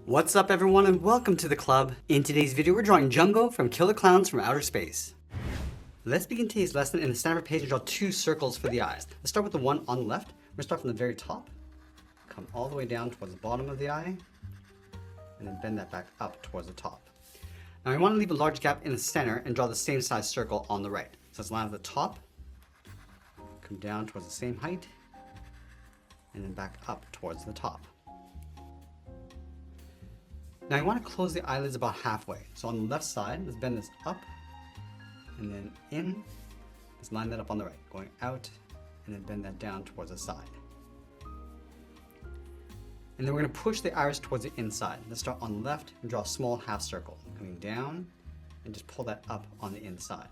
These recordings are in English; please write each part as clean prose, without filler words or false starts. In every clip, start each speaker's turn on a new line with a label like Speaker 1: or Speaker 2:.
Speaker 1: What's up everyone and welcome to the club. In today's video we're drawing Jumbo from Killer Clowns from Outer Space. Let's begin today's lesson in the center of the page and draw two circles for the eyes. Let's start with the one on the left. We're going to start from the very top, come all the way down towards the bottom of the eye, and then bend that back up towards the top. Now we want to leave a large gap in the center and draw the same size circle on the right. So let's line at the top, come down towards the same height, and then back up towards the top. Now I want to close the eyelids about halfway. So on the left side, let's bend this up and then in. Let's line that up on the right, going out and then bend that down towards the side. And then we're going to push the iris towards the inside. Let's start on the left and draw a small half circle, coming down and just pull that up on the inside.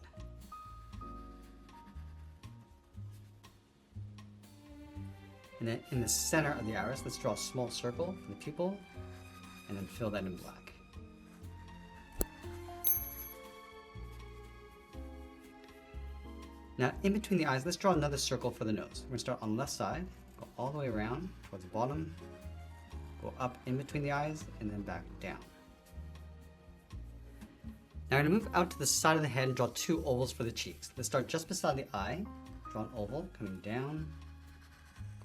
Speaker 1: And then in the center of the iris, let's draw a small circle for the pupil and then fill that in black. Now in between the eyes, let's draw another circle for the nose. We're going to start on the left side, go all the way around towards the bottom, go up in between the eyes, and then back down. Now I'm going to move out to the side of the head and draw two ovals for the cheeks. Let's start just beside the eye, draw an oval, coming down,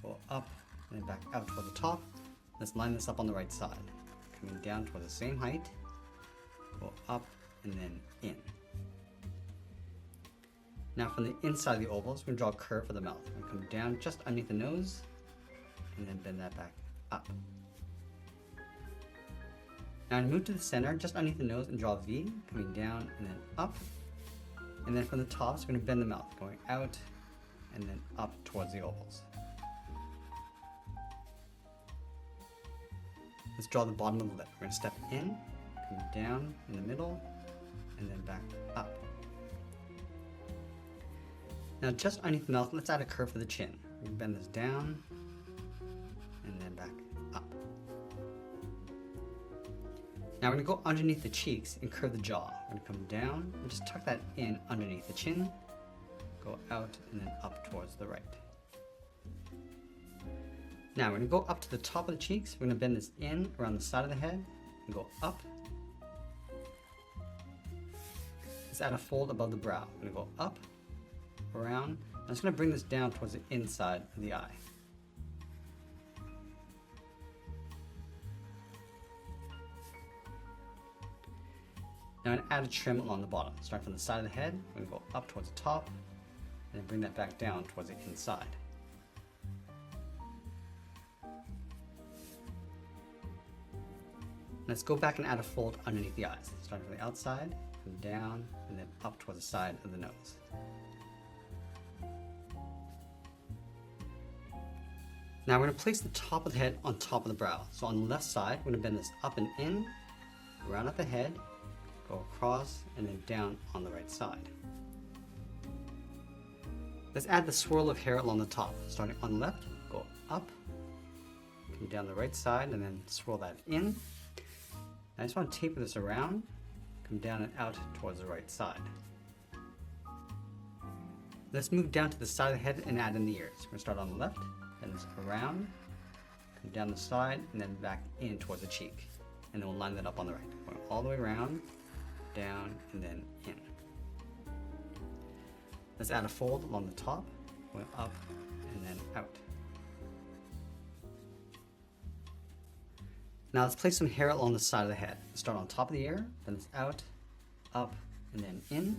Speaker 1: go up, and then back out toward the top. Let's line this up on the right side. Coming down toward the same height, go up and then in. Now from the inside of the ovals, we're going to draw a curve for the mouth. We're going to come down just underneath the nose and then bend that back up. Now I'm going to move to the center, just underneath the nose, and draw a V, coming down and then up. And then from the tops, we're going to bend the mouth, going out and then up towards the ovals. Let's draw the bottom of the lip. We're going to step in, come down in the middle, and then back up. Now just underneath the mouth, let's add a curve for the chin. We're going to bend this down, and then back up. Now we're going to go underneath the cheeks and curve the jaw. We're going to come down and just tuck that in underneath the chin, go out and then up towards the right. Now we're going to go up to the top of the cheeks. We're going to bend this in around the side of the head and go up. Let's add a fold above the brow. We're going to go up, around. I'm just going to bring this down towards the inside of the eye. Now I'm going to add a trim along the bottom. Start from the side of the head. We're going to go up towards the top and then bring that back down towards the inside. Let's go back and add a fold underneath the eyes. Starting from the outside, come down, and then up towards the side of the nose. Now we're going to place the top of the head on top of the brow. So on the left side, we're going to bend this up and in, around at the head, go across, and then down on the right side. Let's add the swirl of hair along the top. Starting on the left, go up, come down the right side, and then swirl that in. I just want to taper this around, come down and out towards the right side. Let's move down to the side of the head and add in the ears. We're going to start on the left, bend this around, come down the side, and then back in towards the cheek. And then we'll line that up on the right. Going all the way around, down, and then in. Let's add a fold along the top, going up, and then out. Now let's place some hair along the side of the head. Start on top of the ear, then it's out, up, and then in.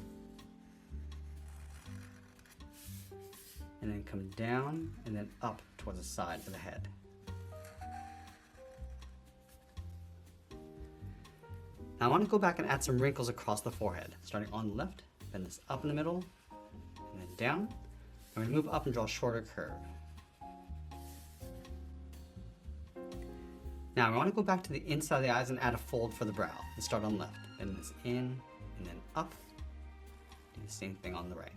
Speaker 1: And then come down and then up towards the side of the head. Now I want to go back and add some wrinkles across the forehead. Starting on the left, bend this up in the middle, and then down. I'm going to move up and draw a shorter curve. Now I want to go back to the inside of the eyes and add a fold for the brow. Let's start on the left, bend this in and then up. Do the same thing on the right.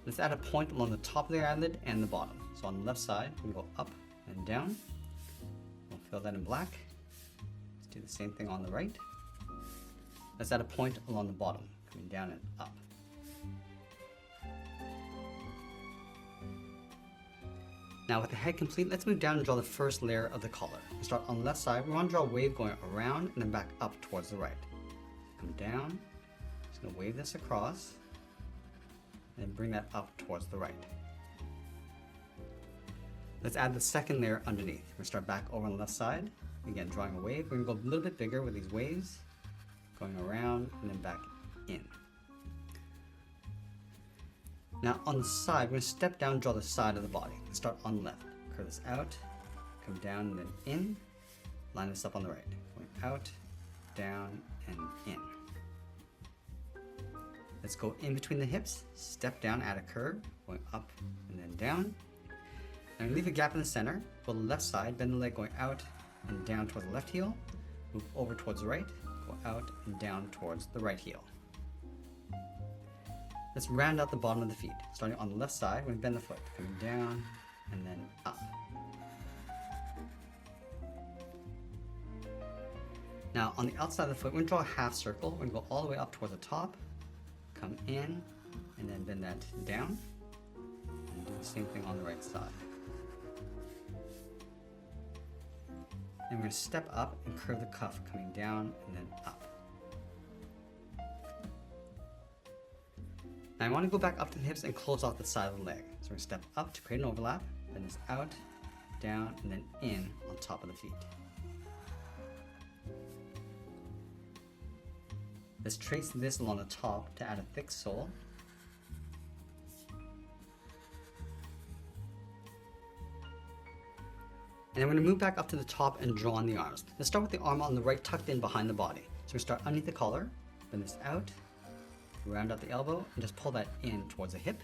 Speaker 1: Let's add a point along the top of the eyelid and the bottom. So on the left side, we go up and down. We'll fill that in black. Let's do the same thing on the right. Let's add a point along the bottom, coming down and up. Now with the head complete, let's move down and draw the first layer of the collar. We start on the left side. We want to draw a wave going around and then back up towards the right. Come down, just going to wave this across, and bring that up towards the right. Let's add the second layer underneath. We're going to start back over on the left side. Again, drawing a wave. We're going to go a little bit bigger with these waves, going around and then back in. Now on the side, we're going to step down and draw the side of the body. Let's start on the left. Curve this out, come down and then in. Line this up on the right. Going out, down, and in. Let's go in between the hips, step down, add a curve, going up and then down. And leave a gap in the center. Go to the left side, bend the leg going out and down towards the left heel. Move over towards the right, go out and down towards the right heel. Let's round out the bottom of the feet. Starting on the left side, we're going to bend the foot, coming down and then up. Now on the outside of the foot, we're going to draw a half circle. We're going to go all the way up towards the top, come in, and then bend that down. And do the same thing on the right side. And we're going to step up and curve the cuff, coming down and then up. Now I want to go back up to the hips and close off the side of the leg. So we're going to step up to create an overlap, bend this out, down, and then in on top of the feet. Let's trace this along the top to add a thick sole. And then we're going to move back up to the top and draw on the arms. Let's start with the arm on the right tucked in behind the body. So we start underneath the collar, bend this out, round out the elbow, and just pull that in towards the hip.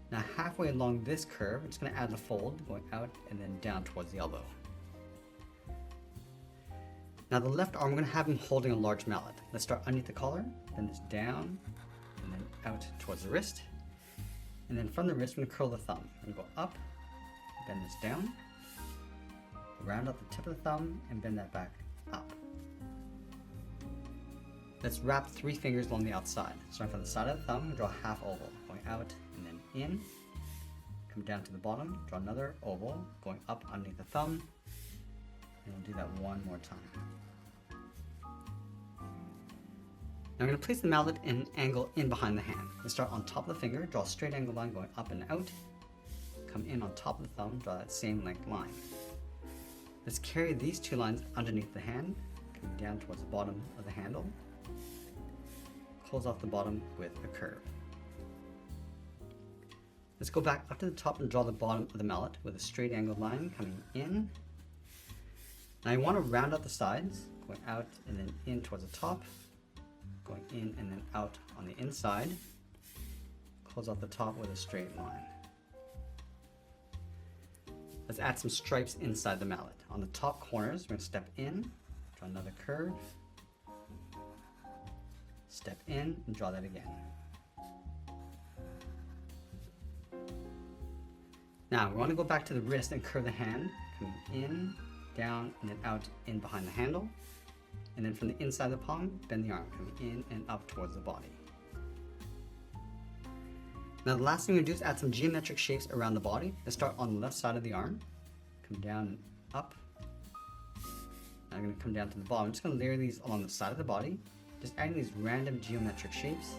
Speaker 1: Now halfway along this curve, we're just going to add the fold, going out and then down towards the elbow. Now the left arm, we're going to have him holding a large mallet. Let's start underneath the collar, bend this down, and then out towards the wrist. And then from the wrist, we're going to curl the thumb. We're going to go up, bend this down, round out the tip of the thumb, and bend that back up. Let's wrap 3 fingers along the outside. Starting from the side of the thumb, draw a half oval, going out and then in. Come down to the bottom, draw another oval, going up underneath the thumb. And we'll do that one more time. Now I'm going to place the mallet in an angle in behind the hand. Let's start on top of the finger, draw a straight angle line going up and out. Come in on top of the thumb, draw that same length line. Let's carry these 2 lines underneath the hand, coming down towards the bottom of the handle. Close off the bottom with a curve. Let's go back up to the top and draw the bottom of the mallet with a straight angled line coming in. Now I want to round out the sides, going out and then in towards the top, going in and then out on the inside. Close off the top with a straight line. Let's add some stripes inside the mallet. On the top corners, we're going to step in, draw another curve, step in, and draw that again. Now, we want to go back to the wrist and curve the hand, coming in, down, and then out in behind the handle. And then from the inside of the palm, bend the arm, coming in and up towards the body. Now the last thing we're going to do is add some geometric shapes around the body. Let's start on the left side of the arm, come down and up. Now I'm going to come down to the bottom. I'm just going to layer these along the side of the body, just adding these random geometric shapes.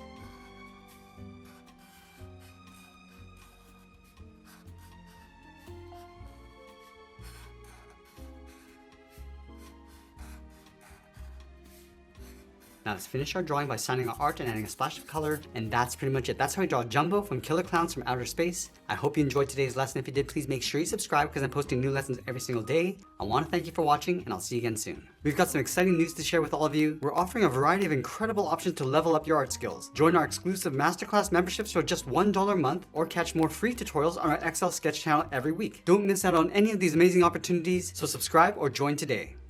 Speaker 1: Now let's finish our drawing by signing our art and adding a splash of color, and that's pretty much it. That's how we draw Jumbo from Killer Klowns from Outer Space. I hope you enjoyed today's lesson. If you did, please make sure you subscribe because I'm posting new lessons every single day. I want to thank you for watching, and I'll see you again soon. We've got some exciting news to share with all of you. We're offering a variety of incredible options to level up your art skills. Join our exclusive masterclass memberships for just $1 a month, or catch more free tutorials on our Excel sketch channel every week. Don't miss out on any of these amazing opportunities, so subscribe or join today.